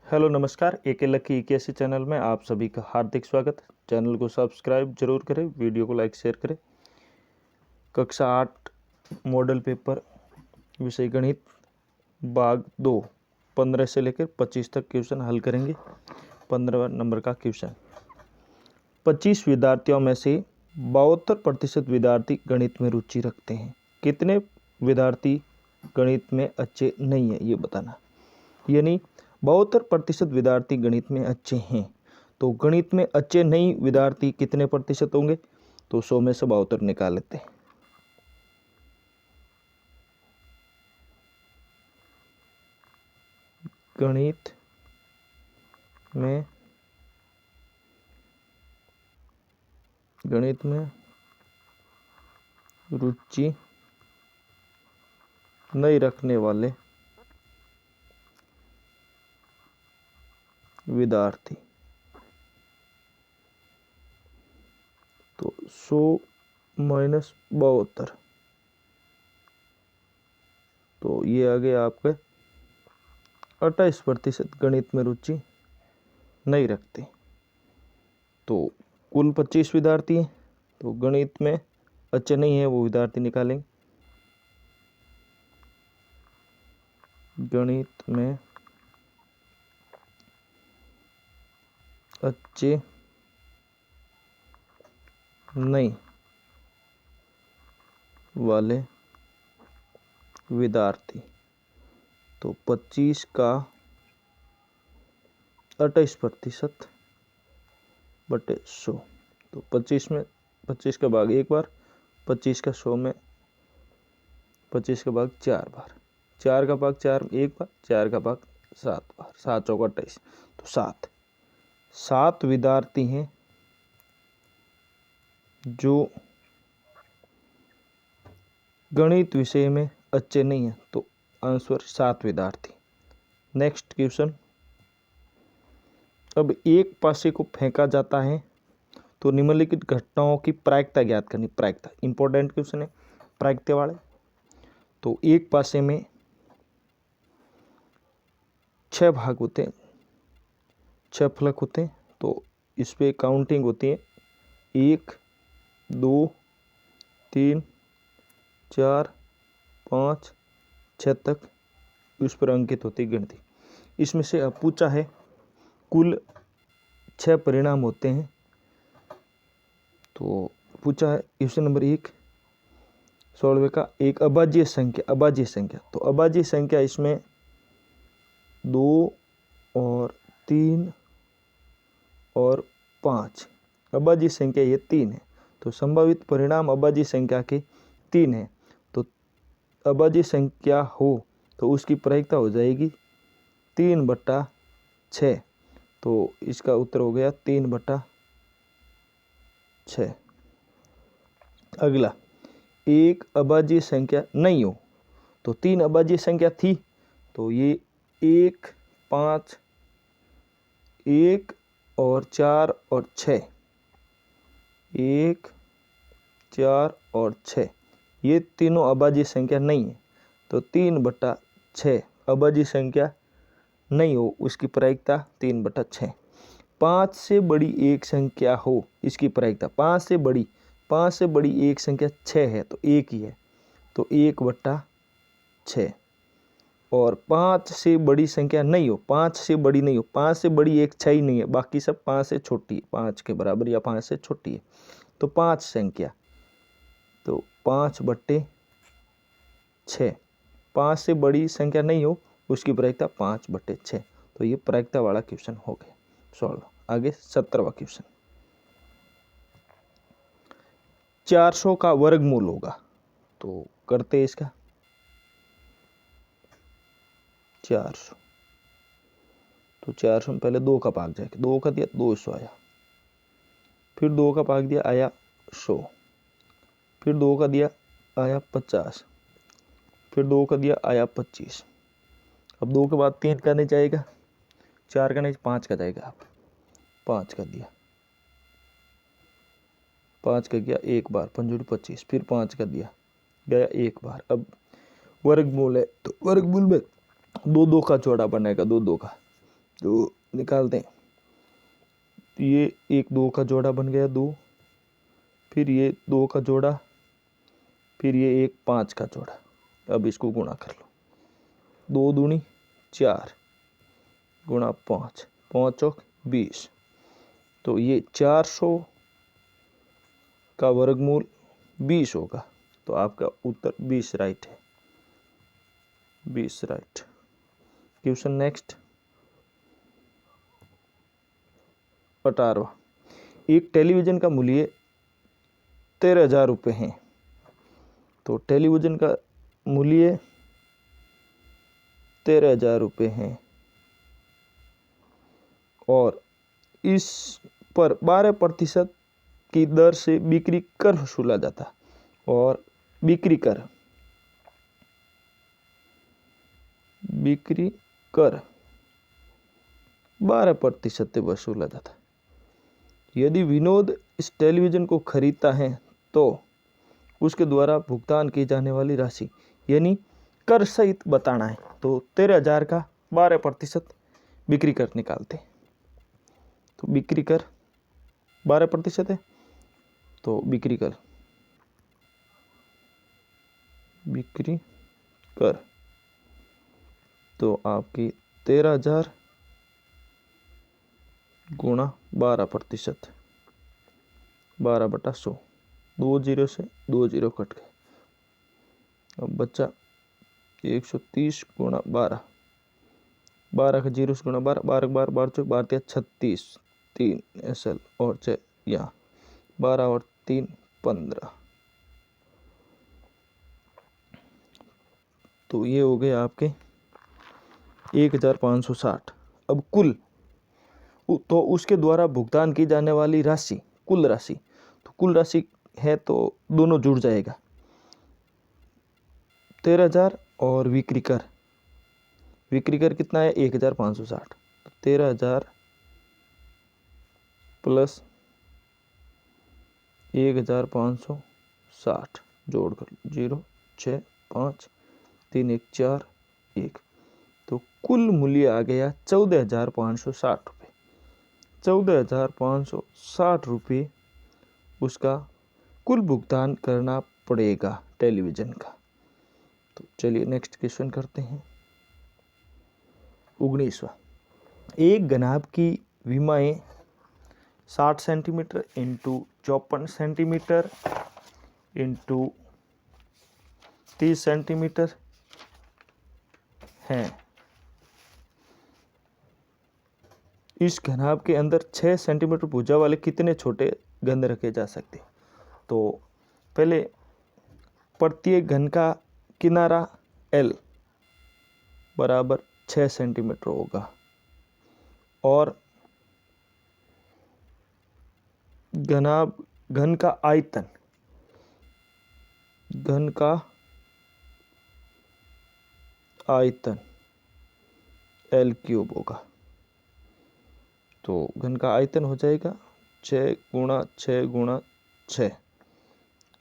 Hello नमस्कार, एके lucky इक्यासी channel में आप सभी का हार्दिक स्वागत। चैनल को सब्सक्राइब जरूर करें, वीडियो को लाइक शेयर करें। कक्षा 8 मॉडल पेपर विषय गणित भाग 2 15 से लेकर 25 तक क्वेश्चन हल करेंगे। 15 नंबर का क्वेश्चन। 25 विद्यार्थियों में से 72% विद्यार्थी गणित में रुचि रखते हैं। कितने विद्यार्थी गणित में अच्छे नहीं हैं, ये बताना। यानी 72% विद्यार्थी गणित में अच्छे हैं, तो गणित में अच्छे नहीं विद्यार्थी कितने प्रतिशत होंगे? तो 100 में से 72 निकाल लेते हैं। गणित में रुचि नहीं रखने वाले विद्यार्थी, तो 100 माइनस 72, तो ये आ गया आपके 28% गणित में रुचि नहीं रखते। तो कुल 25 विद्यार्थी हैं, तो गणित में अच्छे नहीं है वो विद्यार्थी निकालेंगे। गणित में अच्छे नहीं वाले विद्यार्थी, तो 25 का 28% बटे 100, तो 25 में 25 का भाग एक बार, 25 का 100 में 25 का भाग 4 बार, 4 का भाग 4 एक बार, 4 का भाग 7 बार, 7 चौका 28, तो 7 विद्यार्थी हैं जो गणित विषय में अच्छे नहीं हैं, तो आंसर 7 विद्यार्थी। Next question. अब एक पासे को फेंका जाता है तो निम्नलिखित घटनाओं की प्रायिकता ज्ञात करनी। प्रायिकता इंपॉर्टेंट क्वेश्चन है, प्रायिकता वाले। तो एक पासे में 6 भाग होते हैं, 6 फलक होते हैं, तो इस पे काउंटिंग होती है 1 2 3 4 5 6 तक, उस पर अंकित होती है गिनती। इसमें से अब पूछा है कुल 6 परिणाम होते हैं। तो पूछा है क्वेश्चन नंबर 1 16वें का, एक अभाज्य संख्या। तो अभाज्य संख्या इसमें 2 और 3 और 5, अभाज्य संख्या ये 3 है, तो संभावित परिणाम अभाज्य संख्या के 3 है। तो अभाज्य संख्या हो तो उसकी प्रायिकता हो जाएगी 3/6, तो इसका उत्तर हो गया 3/6। अगला, एक अभाज्य संख्या नहीं हो, तो 3 अभाज्य संख्या थी, तो ये 1 5 1 और 4 और 6, 1 4 और 6, ये तीनों अभाज्य संख्या नहीं है, तो 3/6 अभाज्य संख्या नहीं हो उसकी प्रायिकता 3/6। 5 से बड़ी एक संख्या हो, इसकी प्रायिकता 5 से बड़ी एक संख्या 6 है, तो 1 ही है, तो 1/6। और 5 से बड़ी संख्या नहीं हो, 5 से बड़ी नहीं हो, 5 से बड़ी एक 6 ही नहीं है, बाकी सब 5 से छोटी है, 5 के बराबर या 5 से छोटी है, तो 5 संख्या, तो 5/6। 5 से बड़ी संख्या नहीं हो उसकी प्रायिकता 5/6, तो ये प्रायिकता वाला क्वेश्चन हो गया सॉल्व। आगे 17वां क्वेश्चन। 400 का वर्गमूल होगा, तो करते इसका 400, तो 400 में पहले 2 का भाग जाएगा, 2 का दिया 200 आया, फिर 2 का भाग दिया आया 100, फिर 2 का दिया आया 50, फिर 2 का दिया आया 25। अब 2 के बाद 3 का नहीं जाएगा, 4 का नहीं 5 का जाएगा। आप 5 का दिया, 5 का गया एक बार 5 25, फिर 5 का दिया गया एक बार। अब वर्गमूल है, तो वर्गमूल में 2 2 का जोड़ा बनेगा, 2 2 का, तो निकालते हैं। ये 1 2 का जोड़ा बन गया 2, फिर ये 2 का जोड़ा, फिर ये 1 5 का जोड़ा। अब इसको गुणा कर लो। 2 दूनी 4 गुणा 5, 5 चौक 20। तो ये 400 का वर्गमूल 20 होगा। तो आपका उत्तर 20 राइट है। 20 राइट। Question next 18वां। एक टेलीविज़न का मूल्य 13,000 रुपये है। तो टेलीविज़न का मूल्य 13,000 रुपये है और इस पर 12% की दर से बिक्री कर वसूला जाता और बिक्री कर 12% से वसूला जाता। यदि विनोद इस टेलीविज़न को खरीदता है तो उसके द्वारा भुगतान की जाने वाली राशि यानी कर सहित बताना है। तो 13,000 का 12% बिक्री कर निकालते। तो बिक्री कर 12% है, तो बिक्री कर तो आपकी 13,000 गुणा 12%, 12/100। 2 जीरो से 2 जीरो कट गए। अब बच्चा 130 गुणा 12, 12 का 0 से गुणा 12, 12 12 12 चौक 12 36, 3 SL और 6 यहाँ 12 और 3 15। तो ये हो गए आपके 1,560। अब कुल तो उसके द्वारा भुगतान की जाने वाली राशि कुल राशि, तो कुल राशि है तो दोनों जुड़ जाएगा। 13,000 और बिक्री कर कितना है 1,560। तो 13,000 प्लस 1,560 जोड़ कर 0 6 5 3 1 4 1। तो कुल मूल्य आ गया 14,560 रुपये। 14,560 रुपये उसका कुल भुगतान करना पड़ेगा टेलीविज़न का। तो चलिए नेक्स्ट क्वेश्चन करते हैं। 19वां। एक घनाभ की विमाएँ 60 centimetre into 54 centimetre into 30 centimetre हैं। इस घनाभ के अंदर 6 सेंटीमीटर भुजा वाले कितने छोटे घन रखे जा सकते। तो पहले प्रत्येक घन का किनारा L बराबर 6 सेंटीमीटर होगा और घन का आयतन L क्यूब होगा। तो घन का आयतन हो जाएगा 6 गुणा 6 गुणा 6।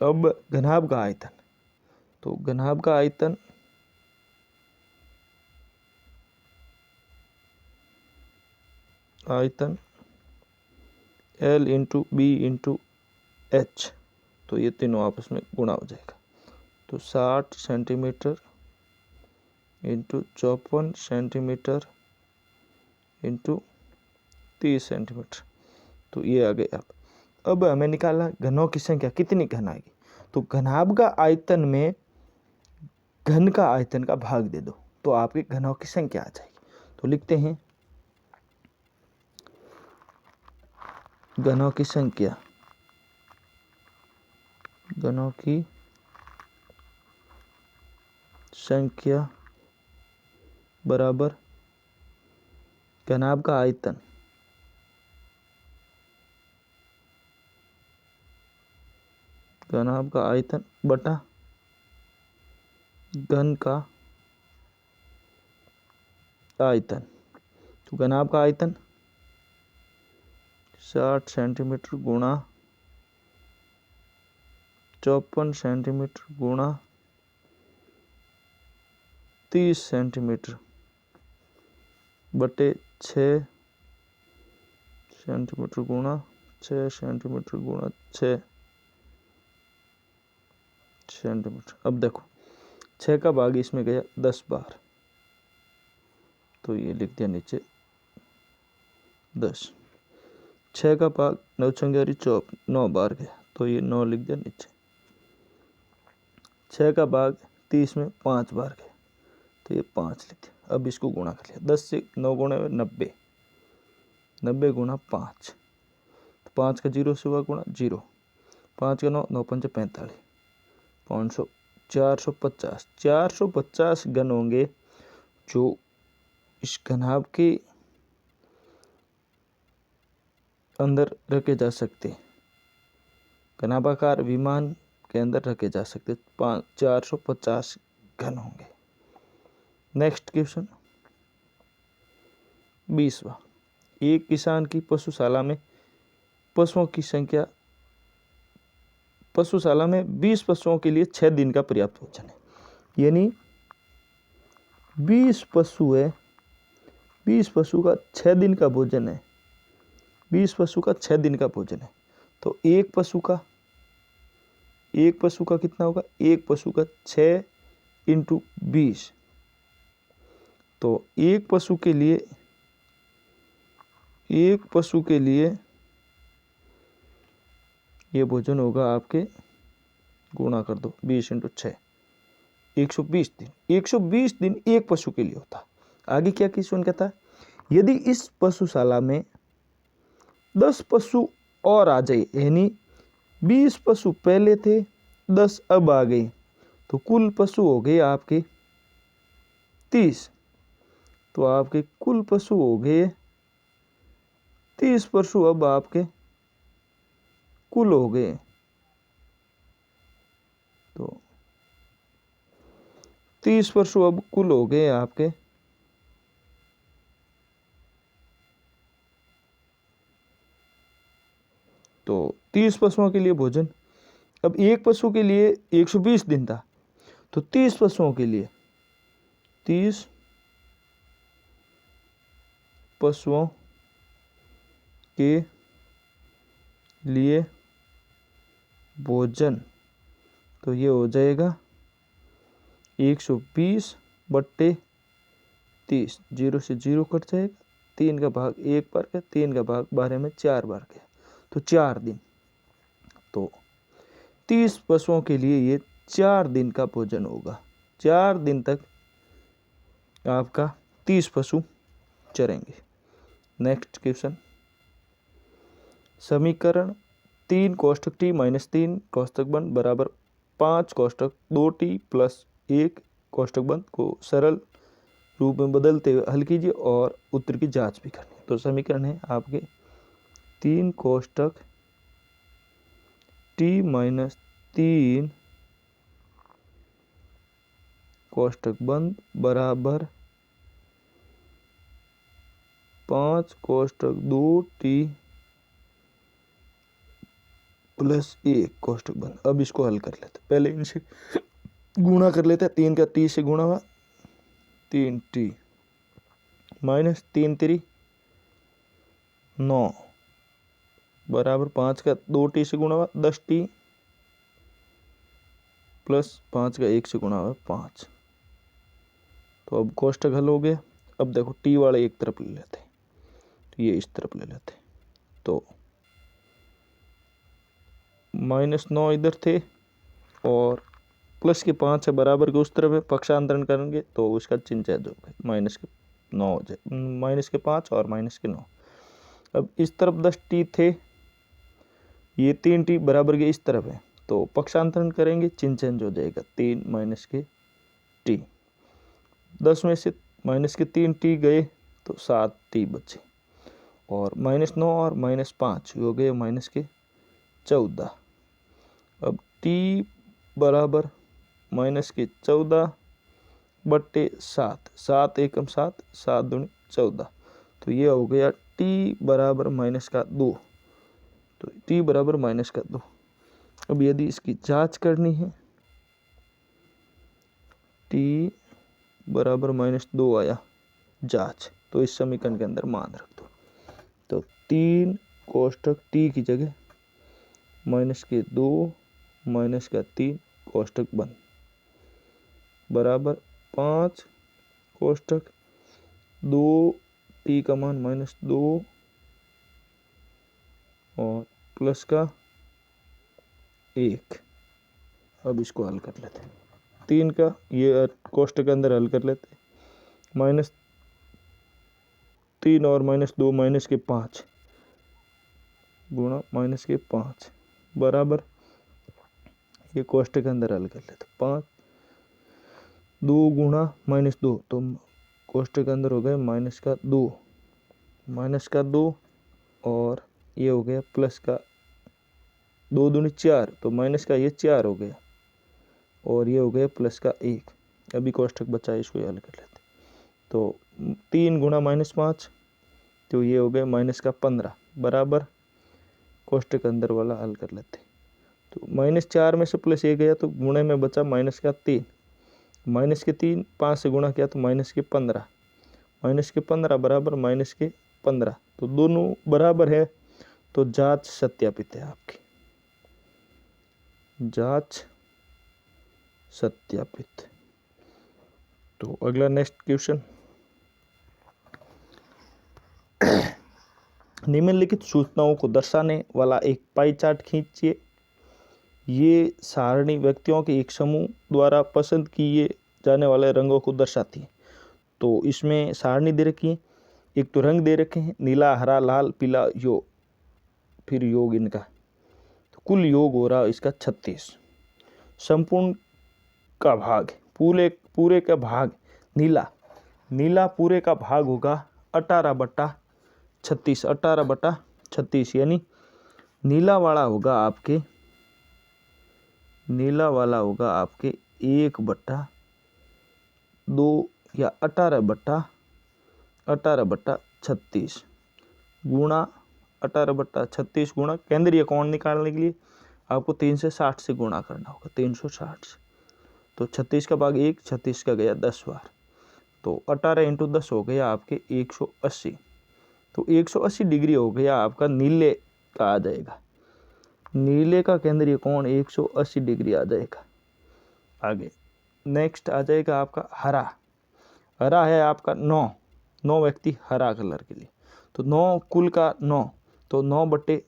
अब घनाभ का आयतन, तो घनाभ का आयतन L into B into H, तो ये तीनों आपस में गुणा हो जाएगा। तो 60 centimetre into 54 centimetre into 30 centimetre, तो ये आ गए। अब हमें निकालना घनों की संख्या कितनी घन आएगी। तो घनाभ का आयतन में घन का आयतन का भाग दे दो तो आपके घनों की संख्या आ जाएगी। तो लिखते हैं घनों की संख्या बराबर घनाभ का आयतन बटा घन का आयतन। तो घनाभ का आयतन 60 सेंटीमीटर गुणा 54 सेंटीमीटर गुणा 30 सेंटीमीटर बटे 6 सेंटीमीटर गुणा 6 सेंटीमीटर गुणा 6 सेंटीमीटर। अब देखो 6 का भाग इसमें गया 10 बार, तो ये लिख दिया नीचे 10। 6 का भाग 9 छंगे 9 बार गया, तो ये 9 लिख दिया नीचे। 6 का भाग 30 में 5 बार गया, तो ये 5 लिख दिया। अब इसको गुणा कर लिया, 10 से 9 गुणे 90, 90 गुणा 5, तो 5 का 0 से हुआ गुणा 0, 5 का 9, 9 पंचे 45, 500 450 450 घन होंगे जो इस घनाभ के अंदर रखे जा सकते, घनाभाकार विमान के अंदर रखे जा सकते 450 घन होंगे। नेक्स्ट क्वेश्चन 20वां। एक किसान की पशुशाला में पशुओं की संख्या, पशुशाला में 20 पशुओं के लिए 6 दिन का पर्याप्त भोजन है। यानी 20 पशु है, 20 पशु का 6 दिन का भोजन है, 20 पशु का 6 दिन का भोजन है। तो एक पशु का कितना होगा, एक पशु का 6 × 20, तो एक पशु के लिए ये भोजन होगा आपके, गुणा कर दो 20 × 6, 120 दिन। 120 दिन एक पशु के लिए होता। आगे क्या क्वेश्चन कहता है, यदि इस पशुशाला में 10 पशु और आ जाए, यानी 20 पशु पहले थे, 10 अब आ गए, तो कुल पशु हो गए आपके 30। तो आपके कुल पशु हो गए 30 पशु, अब आपके कुल हो गए, तो 30 पशु अब कुल हो गए आपके, तो 30 पशुओं के लिए भोजन। अब एक पशु के लिए 120 दिन था, तो 30 पशुओं के लिए, 30 पशुओं के लिए भोजन, तो ये हो जाएगा 120 बट्टे 30, 0 से 0 कट जाएगा, 3 का भाग 1 बार गया, 3 का भाग 12 में 4 बार गया, तो 4 दिन। तो 30 पशुओं के लिए ये 4 दिन का भोजन होगा। 4 दिन तक आपका 30 पशु चरेंगे। नेक्स्ट क्वेश्चन, समीकरण 3 कोष्टक t - 3 कोष्टक बंद बराबर 5 कोष्टक 2t + 1 कोष्टक बंद को सरल रूप में बदलते हुए हल कीजिए और उत्तर की जांच भी करनी। तो समीकरण है आपके 3 कोष्टक t - 3 कोष्टक बंद बराबर 5 कोष्टक 2t + 1 कोष्टक बंद। अब इसको हल कर लेते, पहले इनसे गुणा कर लेते हैं। 3 का 30 से गुणा हुआ 3t - 3 3 9 बराबर 5 का 2t से गुणा हुआ 10t + 5 का 1 से गुणा हुआ 5। तो अब कोष्टक हल हो गया। अब देखो t वाले एक तरफ ले लेते हैं, तो ये इस तरफ ले लेते हैं, तो -9 इधर थे और प्लस के 5 है बराबर के उस तरफ है, पक्षांतरण करेंगे तो उसका चिन्ह चेंज हो गया, -9 हो जाए, -5 और -9। अब इस तरफ 10t थे, ये 3t बराबर के इस तरफ है, तो पक्षांतरण करेंगे चिन्ह चेंज हो जाएगा, 3 - t। 10 में से -3t गए तो 7t बचे, और -9 और -5 हो गए -14। अब t बराबर -14 बट्टे 7, 7 एकम 7, 7 दूनी 14, तो ये हो गया t बराबर -2, तो t बराबर -2। अब यदि इसकी जांच करनी है, t बराबर -2 आया, जांच तो इस समीकरण के अंदर मान रख दो। तो 3 कोष्टक टी की जगह -2 -3 कोष्टक बंद बराबर 5 कोष्टक 2 टी का मान -2 और प्लस का 1। अब इसको हल कर लेते हैं। 3 का ये कोष्टक के अंदर हल कर लेते हैं। -3 और -2 -5 गुणा -5 बराबर, ये कोष्टक के अंदर हल कर लेते। 5 2 गुणा -2 तो कोष्टक के अंदर हो गया -2 और ये हो गया प्लस का 2 दूनी 4 तो माइनस का ये 4 हो गया और ये हो गया प्लस का 1। अभी कोष्टक बचा है, इसको हल कर लेते। तो 3 गुणा -5 तो ये हो गया -15 बराबर, कोष्टक के अंदर वाला हल कर लेते। तो -4 में से +1 गया तो गुणे में बचा -3 -3 5 से गुणा किया तो -15 -15 बराबर -15। तो दोनों बराबर है तो जांच सत्यापित है आपकी, जांच सत्यापित। तो अगला नेक्स्ट क्वेश्चन, निम्नलिखित सूचनाओं को दर्शाने वाला एक पाई चार्ट खींचिए। ये सारणी व्यक्तियों के एक समूह द्वारा पसंद किए जाने वाले रंगों को दर्शाती है। तो इसमें सारणी दे रखी है, एक तो रंग दे रखे हैं नीला, हरा, लाल, पीला, योग, फिर योग इनका। तो कुल योग हो रहा इसका 36। संपूर्ण का भाग, पूरे का भाग नीला पूरे का भाग होगा 18/36 18/36 यानी नीला वाला होगा आपके 1/2 या 18/36 गुणा 18/36 गुणा केंद्रीय कोण निकालने के लिए आपको 360 से गुणा करना होगा, 360 से। तो 36 का भाग 1, 36 का गया 10 बार, तो 18 × 10 हो गया आपके 180। तो 180 डिग्री हो गया आपका नीले का आ जाएगा, नीले का केंद्रीय कोण 180 डिग्री आ जाएगा। आगे नेक्स्ट आ जाएगा आपका हरा है आपका 9 व्यक्ति हरा कलर के लिए, तो 9 कुल का 9 तो 9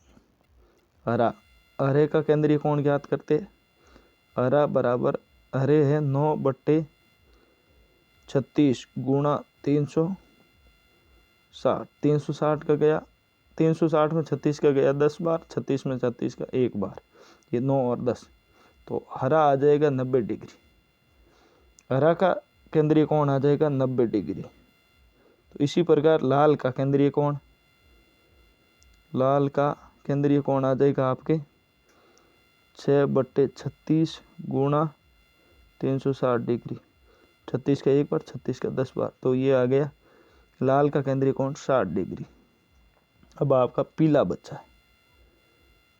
हरा, हरे का केंद्रीय कोण ज्ञात करते, हरा बराबर हरे है 9/36 गुणा 360, 360 का गया 360 में 36 का गया 10 बार, 36 में 36 का 1 बार, ये 9 और 10, तो हरा आ जाएगा 90 डिग्री। हरा का केंद्रीय कोण आ जाएगा 90 डिग्री। तो इसी प्रकार लाल का केंद्रीय कोण आ जाएगा आपके 6/36 गुणा 360 डिग्री, 36 का 1 बार, 36 का 10 बार, तो ये आ गया लाल का केंद्रीय कोण 60 डिग्री। अब आपका पीला बचा है,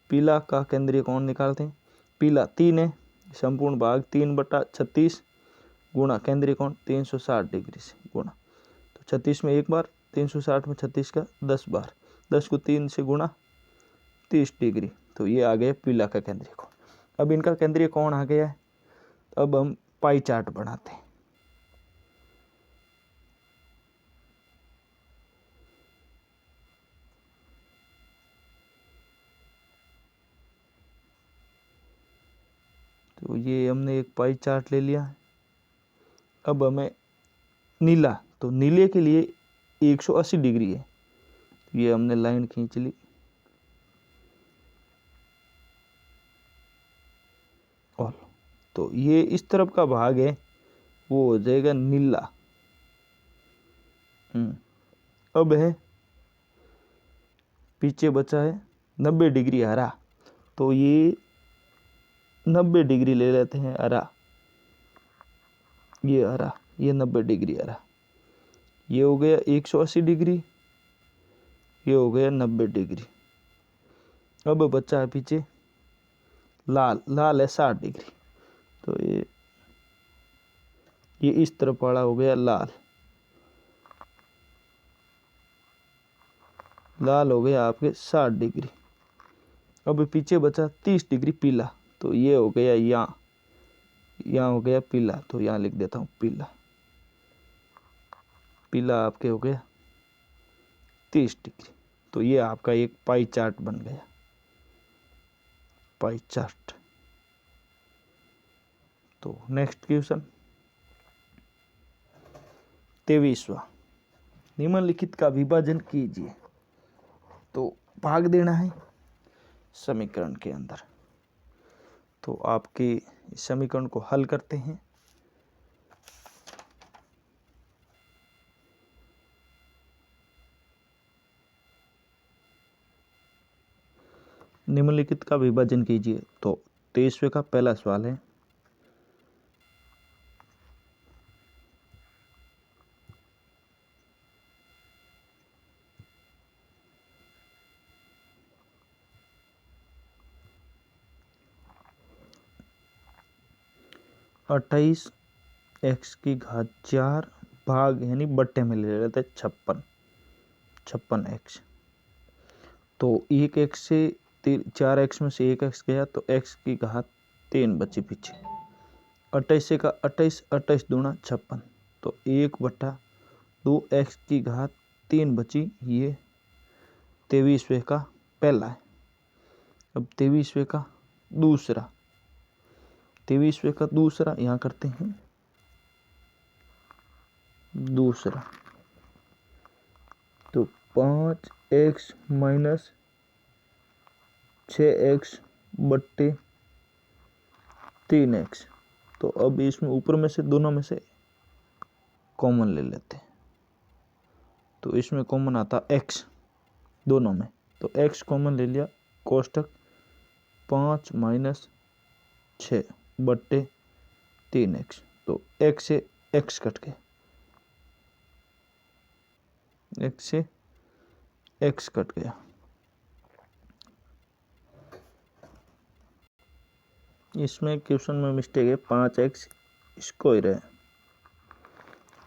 पीला का केंद्रीय कोण निकालते हैं। पीला 3 है, संपूर्ण भाग 3/36 गुणा केंद्रीय कोण 360 डिग्री से गुणा, तो 36 में 1 बार, 360 में 36 का 10 बार, 10 को 3 से गुणा 30 डिग्री, तो ये आ गया पीला का केंद्रीय कोण। अब इनका केंद्रीय कोण आ गया है, अब हम पाई चार्ट बनाते हैं। तो ये हमने एक पाई चार्ट ले लिया। अब हमें नीला, तो नीले के लिए 180 डिग्री है, ये हमने लाइन खींच ली और तो ये इस तरफ का भाग है वो हो जाएगा नीला। अब है पीछे बचा है 90 डिग्री हरा, तो ये 90 डिग्री ले लेते हैं हरा, ये हरा, ये 90 डिग्री हरा, ये हो गया 180 डिग्री, ये हो गया 90 डिग्री। अब बचा है पीछे लाल है 60 डिग्री, तो ये इस तरफ वाला हो गया लाल, लाल हो गया आपके 60 डिग्री। अब पीछे बचा 30 डिग्री पीला, तो ये हो गया यहाँ हो गया पीला, तो यहाँ लिख देता हूँ पीला। पीला आपके हो गया 30 डिग्री। तो ये आपका एक पाई चार्ट बन गया, पाई चार्ट। तो नेक्स्ट क्वेश्चन 23वां, निम्नलिखित का विभाजन कीजिए। तो भाग देना है समीकरण के अंदर। तो आपके समीकरण को हल करते हैं। निम्नलिखित का विभाजन कीजिए। तो 23वें का पहला सवाल है, अट्ठाईस एक्स की घात 4 भाग यानी बट्टे में ले लेते 56 एक्स। तो एक एक्स से 4 एक्स में से एक एक्स गया, तो एक्स की घात 3 बची पीछे। 28 से का 28, 28 दूना 56, तो 1/2 एक्स की घात 3 बची। ये 23वें का पहला है। अब 23वें का दूसरा, 23वें का दूसरा यहाँ करते हैं दूसरा। तो 5x माइनस 6x बट्टे 3x। तो अब इसमें ऊपर में से दोनों में से कॉमन ले लेते हैं। तो इसमें कॉमन आता x दोनों में, तो x कॉमन ले लिया, कोष्टक 5 माइनस 6 बट्टे 3x। तो x से x कट गया, x से x कट गया। इसमें क्वेश्चन में मिस्टेक है, 5x स्क्वायर है,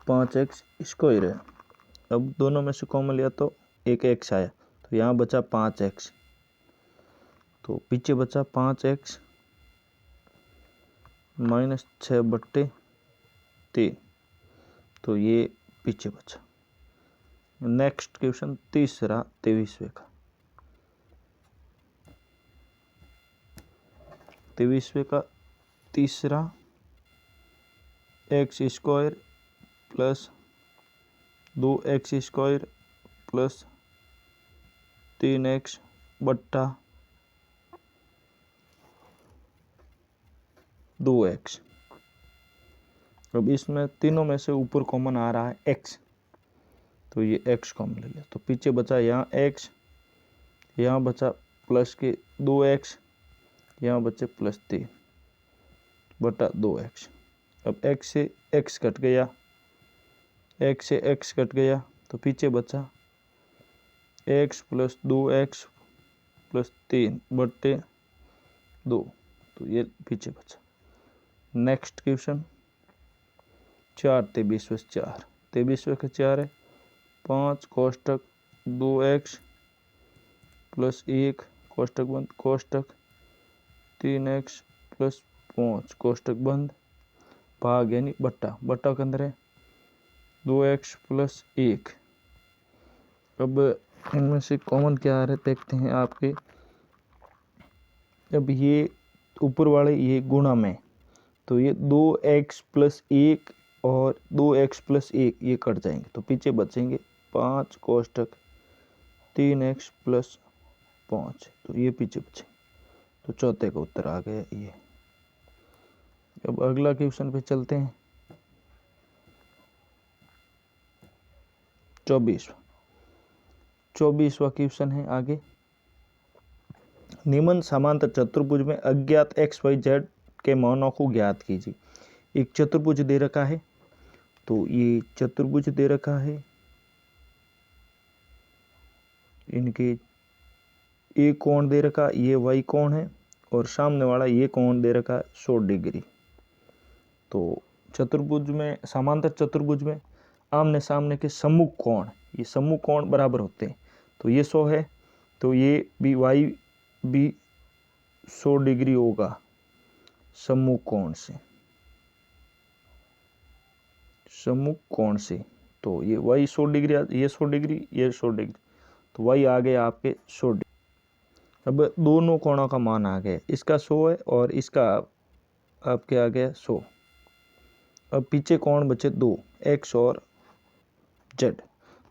5x स्क्वायर है। अब दोनों में से कॉमन लिया तो एक x आया, तो यहाँ बचा 5x। तो पीछे बचा 5x माइनस 6 बट्टे 3, तो ये पीछे बचा। नेक्स्ट क्वेश्चन तीसरा 23वें का, 23वें का तीसरा, x square plus 2x square plus 3x बट्टा 2x। अब इसमें तीनों में से ऊपर कॉमन आ रहा है x, तो ये x कॉमन ले लिया। तो पीछे बचा यहाँ x, यहाँ बचा प्लस के 2x, यहाँ बचे प्लस 3 बटा 2x। अब x से x कट गया, x से x कट गया, तो पीछे बचा x प्लस 2x प्लस 3 बट्टे 2, तो ये पीछे बचा। नेक्स्ट क्वेश्चन 23वें का 4 है, 5 कोष्टक 2x प्लस 1 कोष्टक बंद, कोष्टक 3x प्लस 5 कोष्टक बंद, भाग यानी बट्टा, बट्टा के अंदर है 2x प्लस 1। अब इनमें से कॉमन क्या आ रहे देखते हैं आपके। अब ये ऊपर वाले ये गुणा में, तो ये 2x प्लस 1 और 2x प्लस 1 ये कट जाएंगे, तो पीछे बचेंगे 5 कोष्टक 3x प्लस 5, तो ये पीछे बचे। तो चौथे का उत्तर आ गया ये। अब अगला क्वेश्चन पे चलते हैं, 24वां क्वेश्चन है आगे। निम्न समांतर चतुर्भुज में अज्ञात XYZ के मानों को ज्ञात कीजिए। एक चतुर्भुज दे रखा है, तो ये चतुर्भुज दे रखा है, इनके ये कोण दे रखा, ये y कोण है, और सामने वाला ये कोण दे रखा 100 डिग्री। तो चतुर्भुज में, समांतर चतुर्भुज में आमने सामने के सम्मुख कोण, ये सम्मुख कोण बराबर होते हैं। तो ये 100 है, तो ये भी y भी 100 डिग्री होगा सम्मुख कोण से, सम्मुख कोण से। तो ये y 100 डिग्री, ये 100 डिग्री, ये 100 डिग्री, तो y आ गया आपके 100 डिग्री। अब दोनों कोणों का मान आ गया, इसका 100 है और इसका आपके आ गया 100। अब पीछे कोण बचे दो, x और z।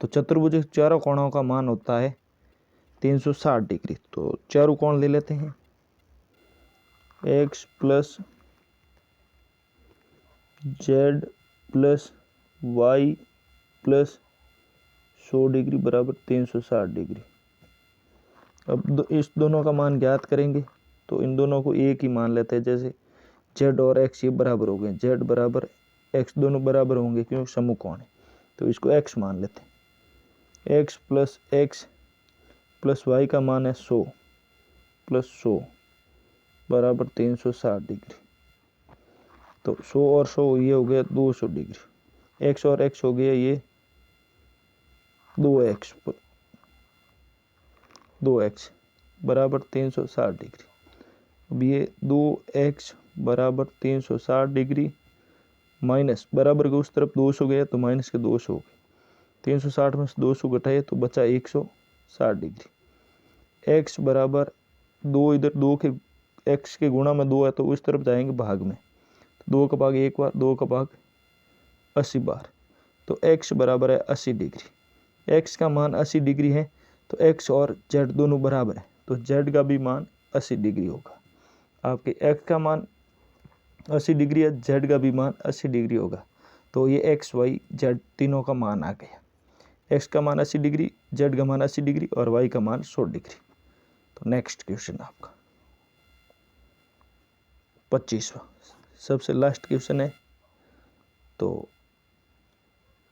तो चतुर्भुज के चारों कोणों का मान होता है 360 डिग्री। तो चारों कोण ले लेते हैं, x plus z plus y plus 100 degree बराबर 360 डिग्री। अब इस दोनों का मान ज्ञात करेंगे, तो इन दोनों को एक ही मान लेते हैं। जैसे z और x ये बराबर हो गए, z बराबर x, दोनों बराबर होंगे क्योंकि समूह कोण है, तो इसको x मान लेते हैं। x प्लस y का मान है 100 प्लस 100 बराबर 360 डिग्री। तो 100 और 100 ये हो गया 200 डिग्री, x और x हो गया ये 2x बराबर 360 डिग्री। अब ये 2x बराबर 360 डिग्री माइनस बराबर के उस तरफ 200 गया तो माइनस के 200 हो गए, 360 में से 200 घटाए तो बचा 160 डिग्री। x बराबर 2, इधर 2 के x के गुणा में 2 है तो उस तरफ जाएंगे भाग में, 2 का भाग 1 बार, 2 का भाग 80 बार, तो x बराबर है 80 डिग्री। x का मान 80 डिग्री है, तो x और z दोनों बराबर है, तो z का भी मान 80 डिग्री होगा। आपके x का मान 80 डिग्री है, z का भी मान 80 डिग्री होगा। तो ये x y z तीनों का मान आ गया, x का मान 80 डिग्री, z का मान 80 डिग्री और y का मान 100 डिग्री। तो नेक्स्ट क्वेश्चन आपका 25वां, सबसे लास्ट क्वेश्चन है, तो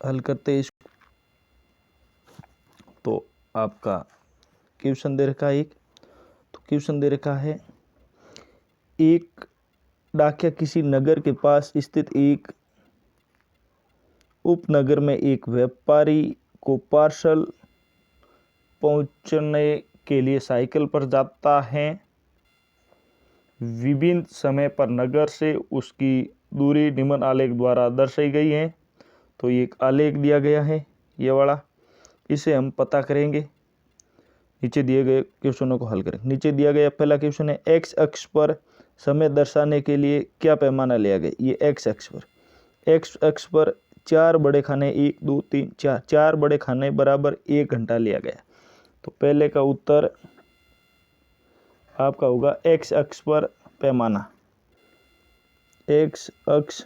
हल करते हैं इसको। तो आपका क्वेश्चन दे रखा है तो क्वेश्चन दे रखा है, एक डाकिया किसी नगर के पास स्थित एक उपनगर में एक व्यापारी को पार्सल पहुंचने के लिए साइकिल पर जाता है। विभिन्न समय पर नगर से उसकी दूरी निम्न आलेख द्वारा दर्शाई गई है। तो ये एक आलेख दिया गया है, ये वाला, इसे हम पता करेंगे। नीचे दिए गए क्वेश्चनों को हल करें। नीचे दिया गया पहला क्वेश्चन है, एक्स अक्ष पर समय दर्शाने के लिए क्या पैमाना लिया गया। ये एक्स अक्ष पर 4 बड़े खाने, 1 2 3 4, 4 बड़े खाने बराबर 1 घंटा लिया गया। तो पहले का उत्तर आपका होगा एक्स अक्ष पर पैमाना, एक्स अक्ष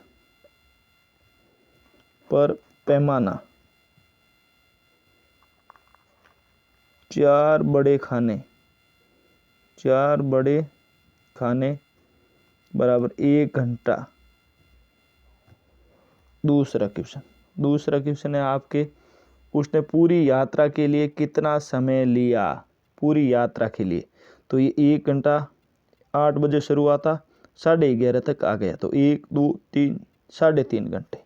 पर पैमाना 4 बड़े खाने बराबर 1 घंटा। दूसरा क्वेश्चन है आपके, उसने पूरी यात्रा के लिए कितना समय लिया, पूरी यात्रा के लिए। तो ये 1 घंटा, 8 बजे शुरू हुआ था, 11:30 तक आ गया, तो 1 2 3 3.5 घंटे।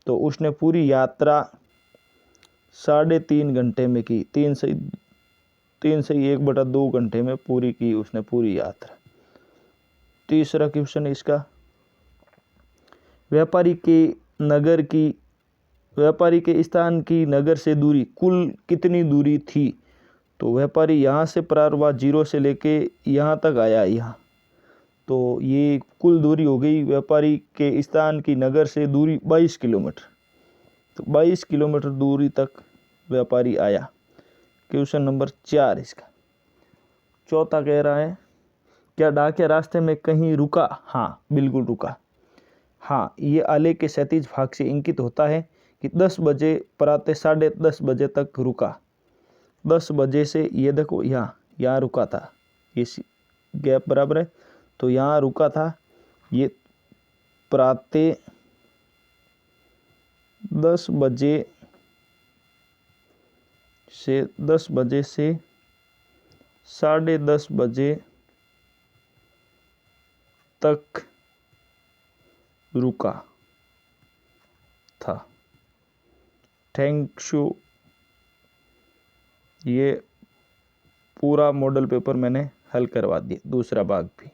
तो उसने पूरी यात्रा 3.5 घंटे में की, 3 से 1/2 घंटे में पूरी की उसने पूरी यात्रा। तीसरा क्वेश्चन इसका, व्यापारी के स्थान की नगर से दूरी कुल कितनी दूरी थी। तो व्यापारी यहाँ से प्रारंभ हुआ, 0 से लेके यहाँ तक आया यहाँ, तो ये कुल दूरी हो गई व्यापारी के स्थान की नगर से दूरी 22 किलोमीटर। तो 22 किलोमीटर दूरी तक व्यापारी आया। क्वेश्चन नंबर 4 इसका। चौथा कह रहा है, क्या डाकिया रास्ते में कहीं रुका। हाँ, बिल्कुल रुका। हाँ, ये आलेख के क्षैतिज भाग से इंगित होता है कि 10 बजे प्रातः 10:30 बजे तक रुका। 10 बजे से ये देखो यहाँ रुका था, ये गैप बराबर है, तो यहाँ रुका था। ये प्रातः 10 बजे से 10:30 बजे तक रुका था। थैंक यू ये पूरा मॉडल पेपर मैंने हल करवा दिया, दूसरा भाग भी।